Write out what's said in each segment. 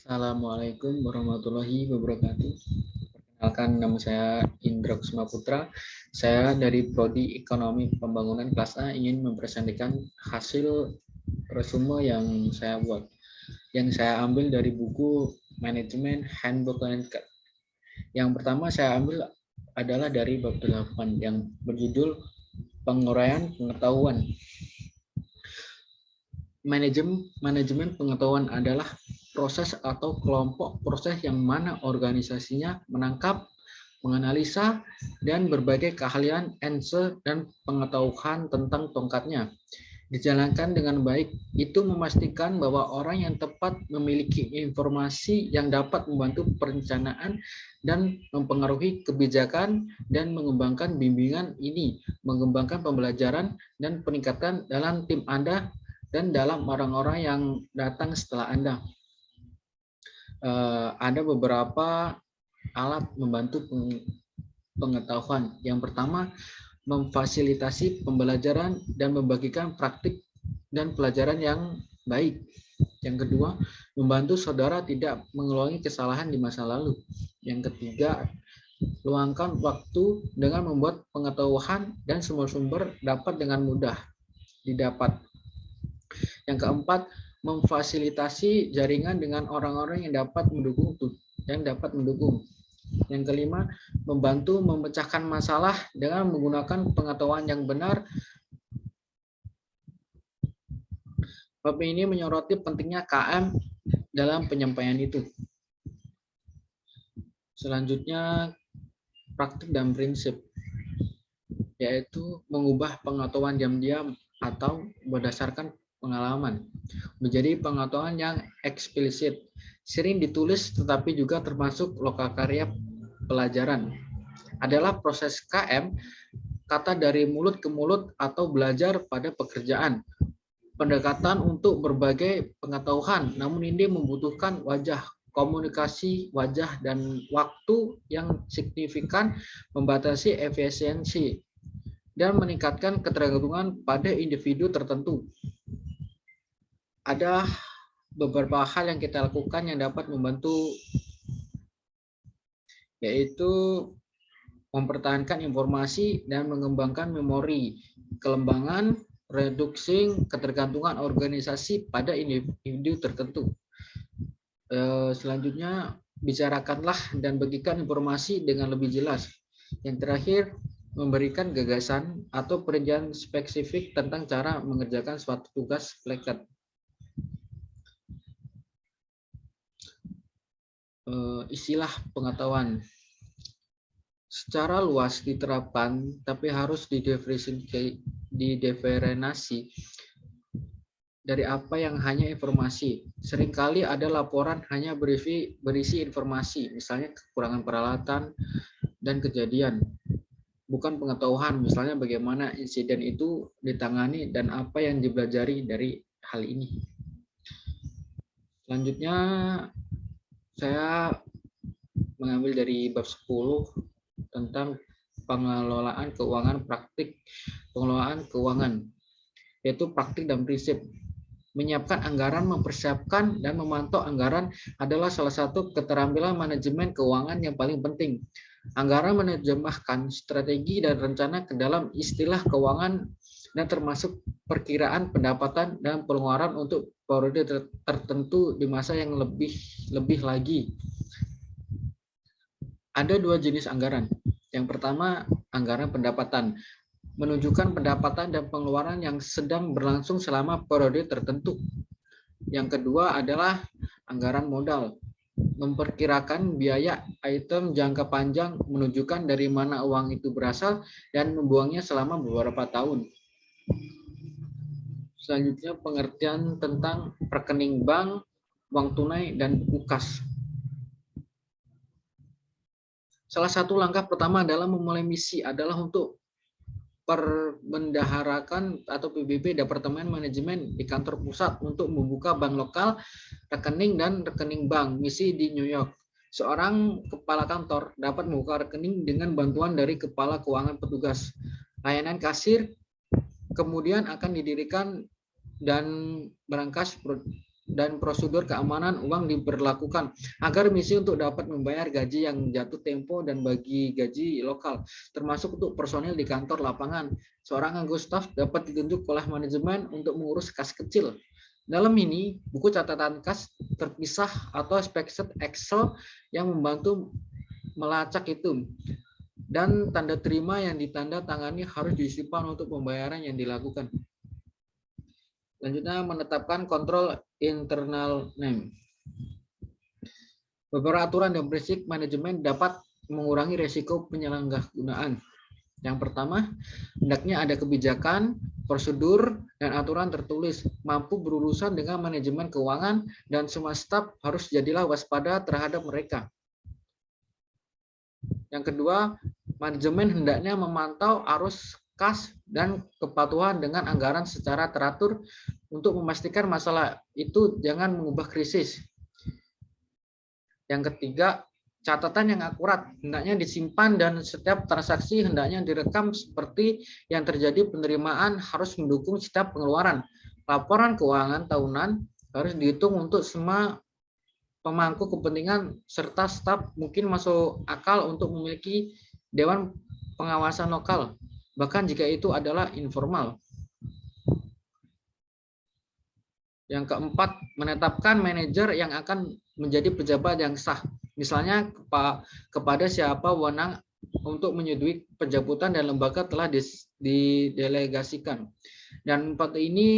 Assalamualaikum warahmatullahi wabarakatuh. Perkenalkan, nama saya Indra Kusuma Putra. Saya dari Prodi Ekonomi Pembangunan kelas A ingin mempresentasikan hasil resume yang saya buat. Yang saya ambil dari buku Manajemen Handbook Connecticut. Yang pertama saya ambil adalah dari bab 8 yang berjudul Penguraian Pengetahuan. Manajemen pengetahuan adalah proses atau kelompok proses yang mana organisasinya menangkap, menganalisa, dan berbagai keahlian, dan pengetahuan tentang tongkatnya dijalankan dengan baik. Itu memastikan bahwa orang yang tepat memiliki informasi yang dapat membantu perencanaan dan mempengaruhi kebijakan dan mengembangkan bimbingan ini, mengembangkan pembelajaran dan peningkatan dalam tim Anda dan dalam orang-orang yang datang setelah Anda. Ada beberapa alat membantu pengetahuan. Yang pertama, memfasilitasi pembelajaran dan membagikan praktik dan pelajaran yang baik. Yang kedua, membantu saudara tidak mengulangi kesalahan di masa lalu. Yang ketiga, luangkan waktu dengan membuat pengetahuan dan sumber-sumber dapat dengan mudah didapat. Yang keempat, memfasilitasi jaringan dengan orang-orang yang dapat mendukung. Yang kelima, membantu memecahkan masalah dengan menggunakan pengetahuan yang benar. Bab ini menyoroti pentingnya KM dalam penyampaian itu. Selanjutnya, praktik dan prinsip, yaitu mengubah pengetahuan diam-diam atau berdasarkan pengalaman menjadi pengetahuan yang eksplisit, sering ditulis tetapi juga termasuk lokakarya pelajaran. Adalah proses KM, kata dari mulut ke mulut atau belajar pada pekerjaan. Pendekatan untuk berbagai pengetahuan, namun ini membutuhkan wajah, komunikasi wajah dan waktu yang signifikan, membatasi efisiensi dan meningkatkan ketergantungan pada individu tertentu. Ada beberapa hal yang kita lakukan yang dapat membantu, yaitu mempertahankan informasi dan mengembangkan memori, kelembangan, reduksi ketergantungan organisasi pada individu tertentu. Selanjutnya, bicarakanlah dan bagikan informasi dengan lebih jelas. Yang terakhir, memberikan gagasan atau perincian spesifik tentang cara mengerjakan suatu tugas plekat. Istilah pengetahuan secara luas diterapkan, tapi harus didefinisi dari apa yang hanya informasi. Seringkali ada laporan hanya berisi informasi, misalnya kekurangan peralatan dan kejadian, bukan pengetahuan, misalnya bagaimana insiden itu ditangani dan apa yang dipelajari dari hal ini. Selanjutnya, saya mengambil dari bab 10 tentang pengelolaan keuangan, praktik pengelolaan keuangan, yaitu praktik dan prinsip. Menyiapkan anggaran, mempersiapkan dan memantau anggaran adalah salah satu keterampilan manajemen keuangan yang paling penting. Anggaran menerjemahkan strategi dan rencana ke dalam istilah keuangan dan termasuk perkiraan pendapatan dan pengeluaran untuk periode tertentu di masa yang lebih lagi. Ada dua jenis anggaran. Yang pertama, anggaran pendapatan, menunjukkan pendapatan dan pengeluaran yang sedang berlangsung selama periode tertentu. Yang kedua adalah anggaran modal, memperkirakan biaya item jangka panjang, menunjukkan dari mana uang itu berasal dan membuangnya selama beberapa tahun. Selanjutnya, pengertian tentang rekening bank, uang tunai, dan UKAS. Salah satu langkah pertama dalam memulai misi adalah untuk perbendaharakan atau PBB Departemen Manajemen di kantor pusat untuk membuka bank lokal, rekening, dan rekening bank misi di New York. Seorang kepala kantor dapat membuka rekening dengan bantuan dari kepala keuangan petugas. Layanan kasir kemudian akan didirikan dan berangkas dan prosedur keamanan uang diberlakukan agar misi untuk dapat membayar gaji yang jatuh tempo dan bagi gaji lokal, termasuk untuk personil di kantor lapangan. Seorang anggota staf dapat ditunjuk oleh manajemen untuk mengurus kas kecil. Dalam ini, buku catatan kas terpisah atau spreadsheet Excel yang membantu melacak itu, dan tanda terima yang ditanda tangani harus disimpan untuk pembayaran yang dilakukan. Selanjutnya, menetapkan kontrol internal name. Beberapa aturan dan prinsip manajemen dapat mengurangi risiko penyalahgunaan. Yang pertama, hendaknya ada kebijakan, prosedur, dan aturan tertulis mampu berurusan dengan manajemen keuangan, dan semua staf harus jadilah waspada terhadap mereka. Yang kedua, manajemen hendaknya memantau arus kas dan kepatuhan dengan anggaran secara teratur untuk memastikan masalah itu jangan mengubah krisis. Yang ketiga, catatan yang akurat hendaknya disimpan dan setiap transaksi hendaknya direkam seperti yang terjadi. Penerimaan harus mendukung setiap pengeluaran. Laporan keuangan tahunan harus dihitung untuk semua pemangku kepentingan serta staf. Mungkin masuk akal untuk memiliki dewan pengawasan lokal, bahkan jika itu adalah informal. Yang keempat, menetapkan manajer yang akan menjadi pejabat yang sah. Misalnya kepada siapa wewenang untuk menyetujui pencabutan dan lembaga telah didelegasikan. Dan empat ini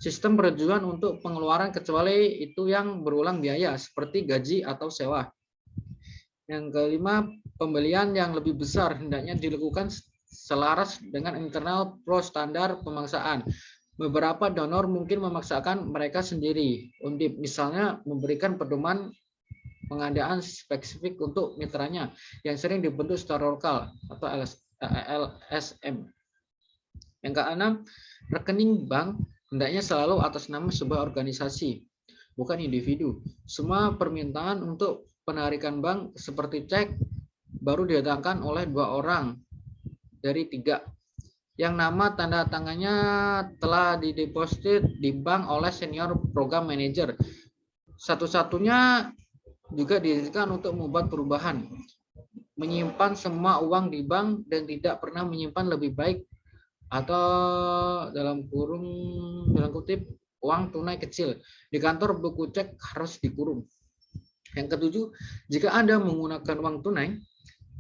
sistem bertujuan untuk pengeluaran kecuali itu yang berulang biaya seperti gaji atau sewa. Yang kelima, pembelian yang lebih besar hendaknya dilakukan selaras dengan internal pro standar pemaksaan. Beberapa donor mungkin memaksakan mereka sendiri, untuk misalnya memberikan pedoman pengadaan spesifik untuk mitranya yang sering dibentuk secara lokal atau LSM. Yang keenam, rekening bank hendaknya selalu atas nama sebuah organisasi, bukan individu. Semua permintaan untuk penarikan bank seperti cek baru didatangkan oleh 2 orang dari 3 yang nama tanda tangannya telah dideposit di bank oleh senior program manager. Satu-satunya juga diizinkan untuk membuat perubahan, menyimpan semua uang di bank dan tidak pernah menyimpan lebih baik atau dalam kutip uang tunai kecil di kantor. Buku cek harus dikurung. Yang ketujuh, jika Anda menggunakan uang tunai,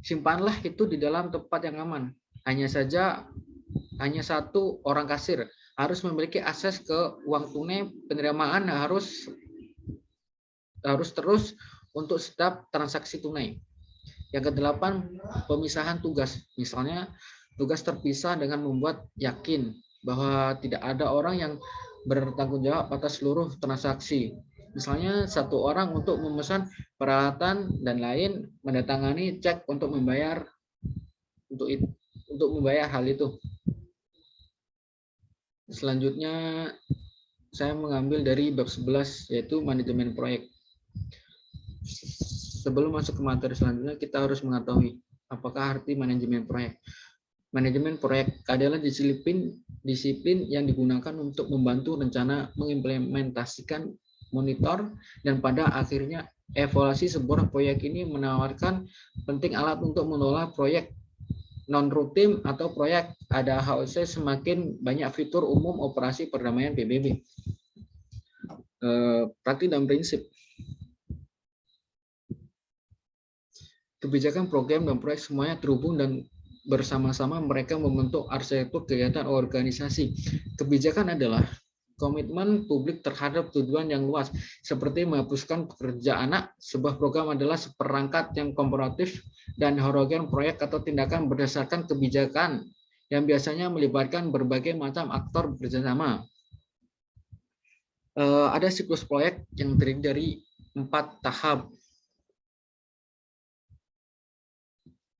simpanlah itu di dalam tempat yang aman. Hanya satu orang kasir harus memiliki akses ke uang tunai. Penerimaan harus terus untuk setiap transaksi tunai. Yang kedelapan, pemisahan tugas. Misalnya, tugas terpisah dengan membuat yakin bahwa tidak ada orang yang bertanggung jawab atas seluruh transaksi. Misalnya, satu orang untuk memesan peralatan dan lain mendatangani cek untuk membayar hal itu. Selanjutnya, saya mengambil dari bab 11 yaitu manajemen proyek. Sebelum masuk ke materi selanjutnya, kita harus mengetahui apakah arti manajemen proyek. Manajemen proyek adalah disiplin yang digunakan untuk membantu rencana, mengimplementasikan, monitor, dan pada akhirnya evaluasi sebuah proyek. Ini menawarkan penting alat untuk mengelola proyek non-rutin atau proyek ada HOC. Semakin banyak fitur umum operasi perdamaian PBB. Praktik dan prinsip. Kebijakan, program, dan proyek semuanya terhubung dan bersama-sama mereka membentuk arsitektur kegiatan organisasi. Kebijakan adalah komitmen publik terhadap tujuan yang luas, seperti menghapuskan pekerja anak. Sebuah program adalah seperangkat yang komparatif dan homogen proyek atau tindakan berdasarkan kebijakan yang biasanya melibatkan berbagai macam aktor bersama. Ada siklus proyek yang terdiri dari 4 tahap.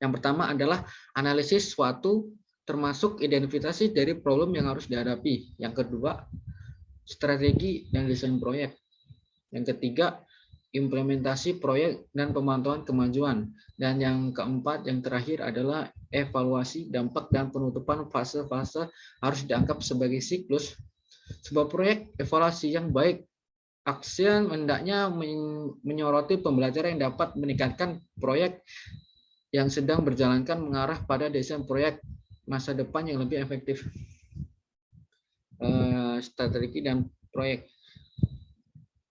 Yang pertama adalah analisis suatu, termasuk identifikasi dari problem yang harus dihadapi. Yang kedua, strategi dan desain proyek. Yang ketiga, implementasi proyek dan pemantauan kemajuan. Dan yang keempat, yang terakhir adalah evaluasi dampak dan penutupan. Fase-fase harus dianggap sebagai siklus Sebuah proyek evaluasi yang baik Action hendaknya menyoroti pembelajaran yang dapat meningkatkan proyek yang sedang berjalankan mengarah pada desain proyek masa depan yang lebih efektif. Strategi dan proyek.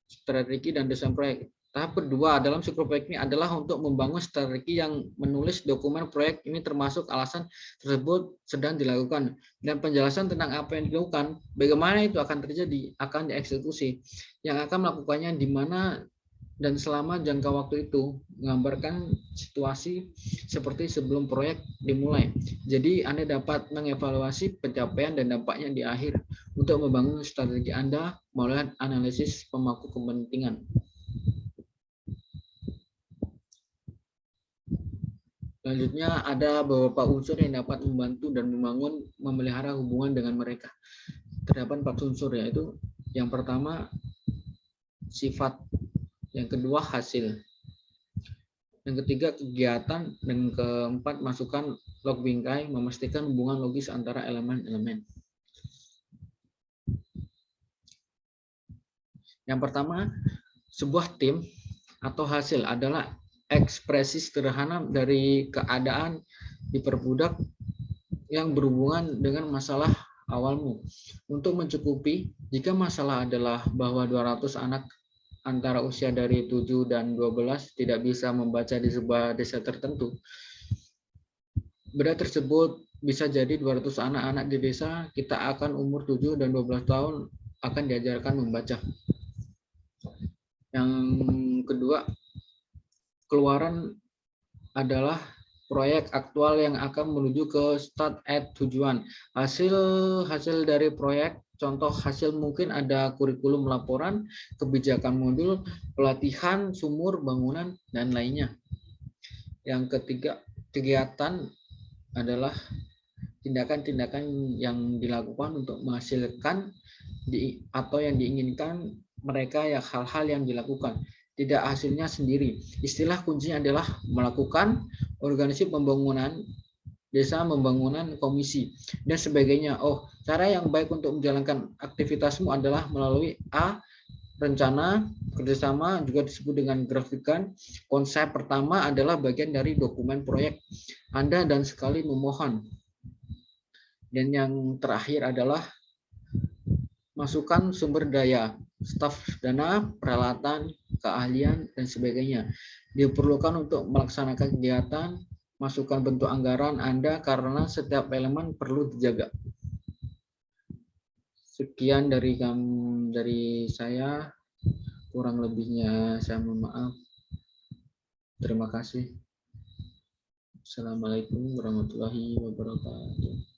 Strategi dan desain proyek. Tahap kedua dalam siklus proyek ini adalah untuk membangun strategi yang menulis dokumen proyek ini termasuk alasan tersebut sedang dilakukan dan penjelasan tentang apa yang dilakukan, bagaimana itu akan terjadi, akan dieksekusi, yang akan melakukannya di mana dan selama jangka waktu itu, menggambarkan situasi seperti sebelum proyek dimulai. Jadi Anda dapat mengevaluasi pencapaian dan dampaknya di akhir untuk membangun strategi Anda melalui analisis pemangku kepentingan. Selanjutnya ada beberapa unsur yang dapat membantu dan membangun memelihara hubungan dengan mereka. Terdapat 4 unsur, yaitu yang pertama sifat, yang kedua hasil, yang ketiga kegiatan, dan keempat masukan log bingkai memastikan hubungan logis antara elemen-elemen. Yang pertama, sebuah tim atau hasil adalah ekspresi sederhana dari keadaan diperbudak yang berhubungan dengan masalah awalmu. Untuk mencukupi, jika masalah adalah bahwa 200 anak antara usia dari 7 dan 12 tidak bisa membaca di sebuah desa tertentu, benda tersebut bisa jadi 200 anak-anak di desa kita akan umur 7 dan 12 tahun akan diajarkan membaca. Yang kedua, keluaran adalah proyek aktual yang akan menuju ke start at tujuan. Hasil dari proyek, contoh hasil mungkin ada kurikulum laporan, kebijakan modul, pelatihan, sumur, bangunan, dan lainnya. Yang ketiga, kegiatan adalah tindakan-tindakan yang dilakukan untuk menghasilkan atau yang diinginkan mereka, ya hal-hal yang dilakukan, tidak hasilnya sendiri. Istilah kuncinya adalah melakukan, organisasi pembangunan desa, pembangunan komisi, dan sebagainya. Cara yang baik untuk menjalankan aktivitasmu adalah melalui A, rencana, kerjasama, juga disebut dengan grafikan. Konsep pertama adalah bagian dari dokumen proyek Anda dan sekali memohon. Dan yang terakhir adalah masukan sumber daya, staf dana, peralatan, keahlian, dan sebagainya. Diperlukan untuk melaksanakan kegiatan, masukan bentuk anggaran Anda karena setiap elemen perlu dijaga. Sekian dari saya, kurang lebihnya saya mohon maaf. Terima kasih. Assalamualaikum warahmatullahi wabarakatuh.